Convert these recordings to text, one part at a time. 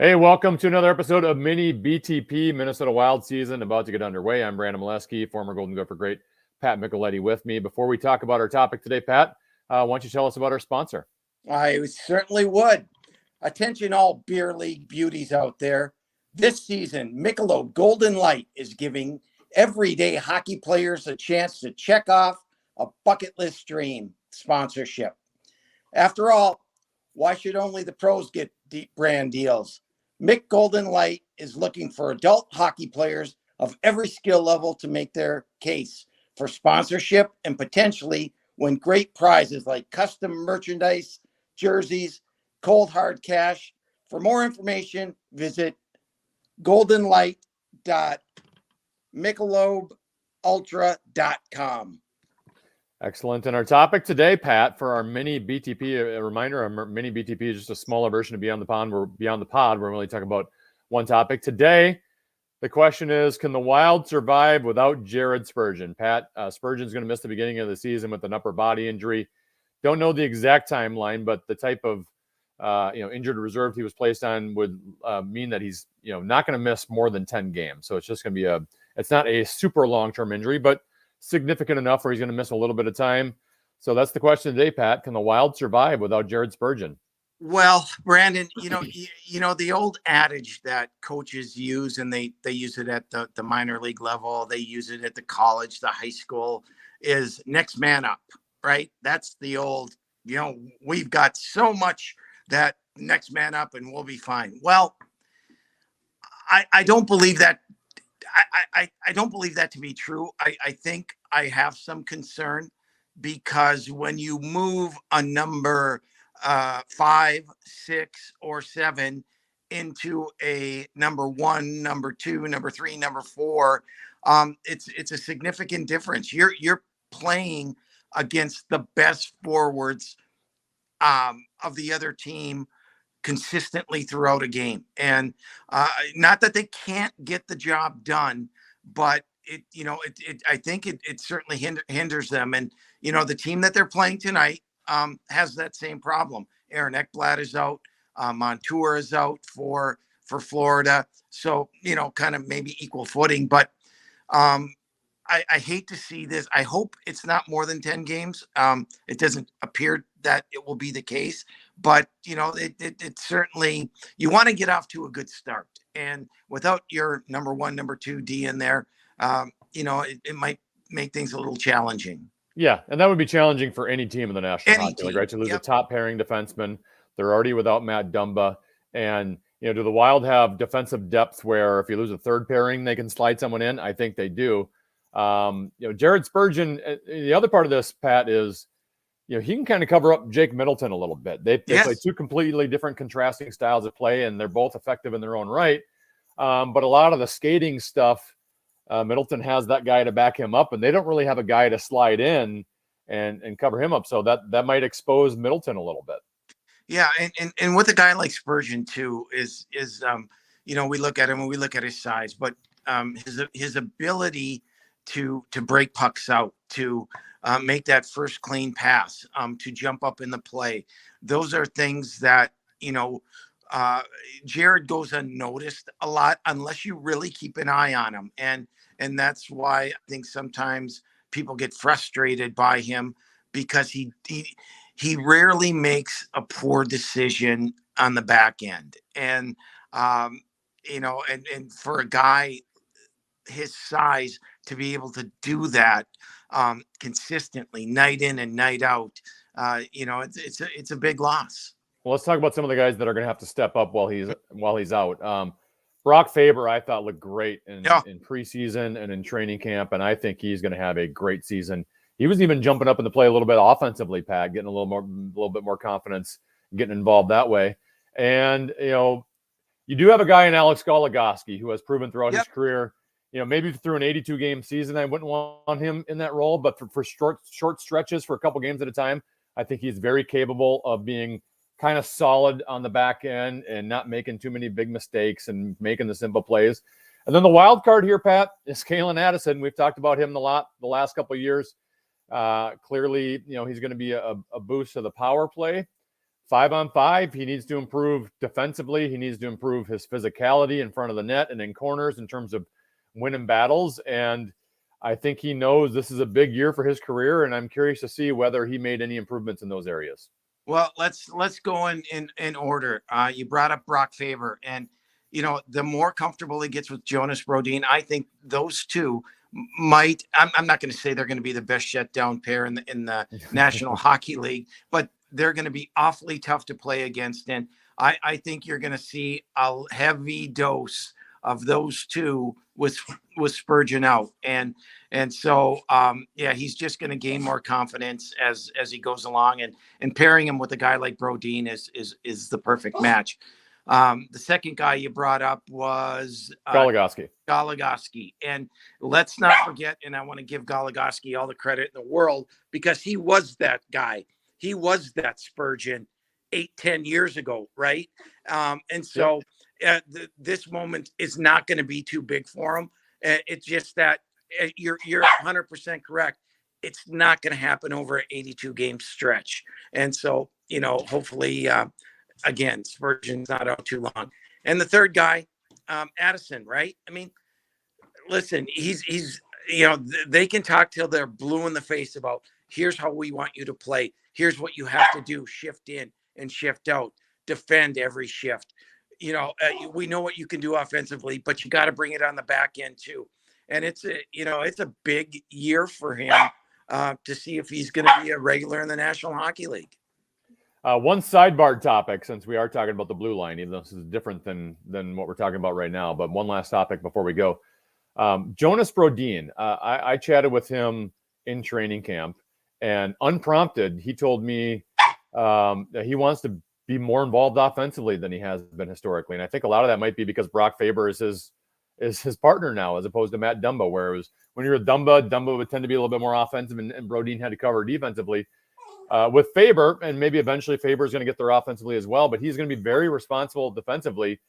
Hey, welcome to another episode of Mini BTP, Minnesota Wild season about to get underway. I'm Brandon Mileski, former Golden Gopher great Pat Micheletti with me. Before we talk about our topic today, Pat, why don't you tell us about our sponsor? I certainly would. Attention all beer league beauties out there. This season, Michelob Golden Light is giving everyday hockey players a chance to check off a bucket list dream sponsorship. After all, why should only the pros get deep brand deals? Mick Golden Light is looking for adult hockey players of every skill level to make their case for sponsorship and potentially win great prizes like custom merchandise, jerseys, cold hard cash. For more information, visit goldenlight.michelobultra.com. Excellent. And our topic today, Pat, for our Mini BTP, a reminder, our Mini BTP is just a smaller version of Beyond the Pond. We're Beyond the Pod. We're really talking about one topic. Today, the question is, can the Wild survive without Jared Spurgeon? Pat, Spurgeon's going to miss the beginning of the season with an upper body injury. Don't know the exact timeline, but the type of injured reserve he was placed on would mean that he's not going to miss more than 10 games. So it's just going to be it's not a super long-term injury, but significant enough where he's going to miss a little bit of time. So that's the question today, Pat. Can the Wild survive without Jared Spurgeon? Well, Brandon, the old adage that coaches use, and they use it at the minor league level, they use it at the college, the high school, is next man up, right? That's the old, we've got so much that next man up and we'll be fine. Well, I don't believe that. I don't believe that to be true. I think I have some concern because when you move a number 5, 6, or 7 into a number 1, number 2, number 3, number 4, it's a significant difference. You're playing against the best forwards of the other team consistently throughout a game, and not that they can't get the job done, but I think it certainly hinders them. And the team that they're playing tonight has that same problem. Aaron Ekblad is out, Montour is out for Florida, so kind of maybe equal footing. But I hate to see this. I hope it's not more than 10 games. It doesn't appear that it will be the case, but it certainly, you want to get off to a good start, and without your number 1, number 2 D in there, it might make things a little challenging. Yeah, and that would be challenging for any team in the National Hockey League, right? To lose a top pairing defenseman. They're already without Matt Dumba. And, do the Wild have defensive depth where if you lose a third pairing, they can slide someone in? I think they do. Jared Spurgeon, the other part of this, Pat, is, he can kind of cover up Jake Middleton a little bit. They play two completely different contrasting styles of play, and they're both effective in their own right. But a lot of the skating stuff, Middleton has that guy to back him up, and they don't really have a guy to slide in and cover him up. So that might expose Middleton a little bit. Yeah, and with a guy like Spurgeon too is we look at him and we look at his size, but his ability to break pucks out, to make that first clean pass, to jump up in the play, those are things that Jared goes unnoticed a lot unless you really keep an eye on him. And that's why I think sometimes people get frustrated by him, because he rarely makes a poor decision on the back end. And, and for a guy his size to be able to do that consistently, night in and night out, it's a big loss. Well, let's talk about some of the guys that are going to have to step up while he's out. Brock Faber, I thought, looked great in preseason and in training camp, and I think he's going to have a great season. He was even jumping up in the play a little bit offensively, Pat, getting a little bit more confidence, getting involved that way. And you do have a guy in Alex Goligoski who has proven throughout his career. Maybe through an 82-game season, I wouldn't want him in that role, but for short stretches, for a couple games at a time, I think he's very capable of being kind of solid on the back end and not making too many big mistakes and making the simple plays. And then the wild card here, Pat, is Calen Addison. We've talked about him a lot the last couple of years. Clearly, he's going to be a boost to the power play 5-on-5, he needs to improve defensively. He needs to improve his physicality in front of the net and in corners in terms of winning battles. And I think he knows this is a big year for his career, and I'm curious to see whether he made any improvements in those areas. Well, let's go in order. You brought up Brock Faber, and the more comfortable he gets with Jonas Brodin, I think those two might. I'm not going to say they're going to be the best shutdown pair in the National Hockey League, but they're going to be awfully tough to play against. And I think you're going to see a heavy dose of those two with Spurgeon out. And so, he's just going to gain more confidence as he goes along, and pairing him with a guy like Brodin is the perfect match. The second guy you brought up was Goligoski. And let's not forget, and I want to give Goligoski all the credit in the world, because he was that guy. He was that Spurgeon 8-10 years ago, right? And so this moment is not going to be too big for him. It's just that you're 100% correct. It's not going to happen over an 82 game stretch. And so, hopefully, again, Spurgeon's not out too long. And the third guy, Addison, right? I mean, listen, he's they can talk till they're blue in the face about, here's how we want you to play. Here's what you have to do. Shift in and shift out. Defend every shift. We know what you can do offensively, but you got to bring it on the back end too. And it's a big year for him to see if he's going to be a regular in the National Hockey League. One sidebar topic, since we are talking about the blue line, even though this is different than what we're talking about right now, but one last topic before we go. Jonas Brodin, I chatted with him in training camp, and unprompted, he told me that he wants to be more involved offensively than he has been historically. And I think a lot of that might be because Brock Faber is his partner now, as opposed to Matt Dumba, where it was when you're with Dumba would tend to be a little bit more offensive, and Brodin had to cover defensively. With Faber, and maybe eventually Faber is going to get there offensively as well, but he's going to be very responsible defensively.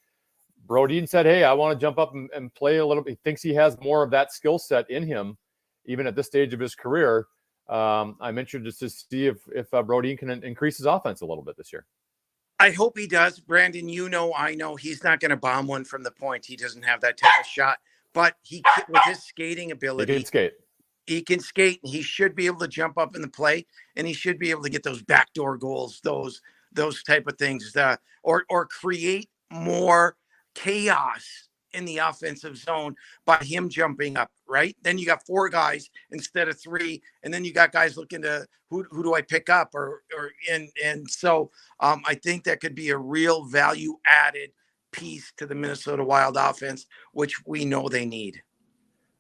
Brodin said, hey, I want to jump up and play a little bit. He thinks he has more of that skill set in him, even at this stage of his career. I'm interested to see if Brodin can increase his offense a little bit this year. I hope he does. Brandon, I know he's not going to bomb one from the point. He doesn't have that type of shot, but with his skating ability, he can skate, and he should be able to jump up in the play, and he should be able to get those backdoor goals, those type of things, or create more chaos in the offensive zone by him jumping up, right? Then you got 4 guys instead of 3, and then you got guys looking to who do I pick up, so I think that could be a real value added piece to the Minnesota Wild offense, which we know they need.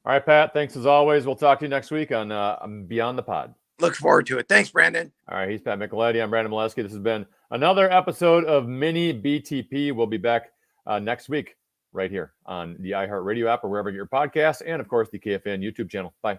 All right, Pat, thanks as always. We'll talk to you next week on Beyond the Pod. Look forward to it. Thanks, Brandon. All right, he's Pat Micheletti. I'm Brandon Mileski. This has been another episode of Mini BTP. We'll be back next week right here on the iHeartRadio app or wherever you get your podcasts, and, of course, the KFN YouTube channel. Bye.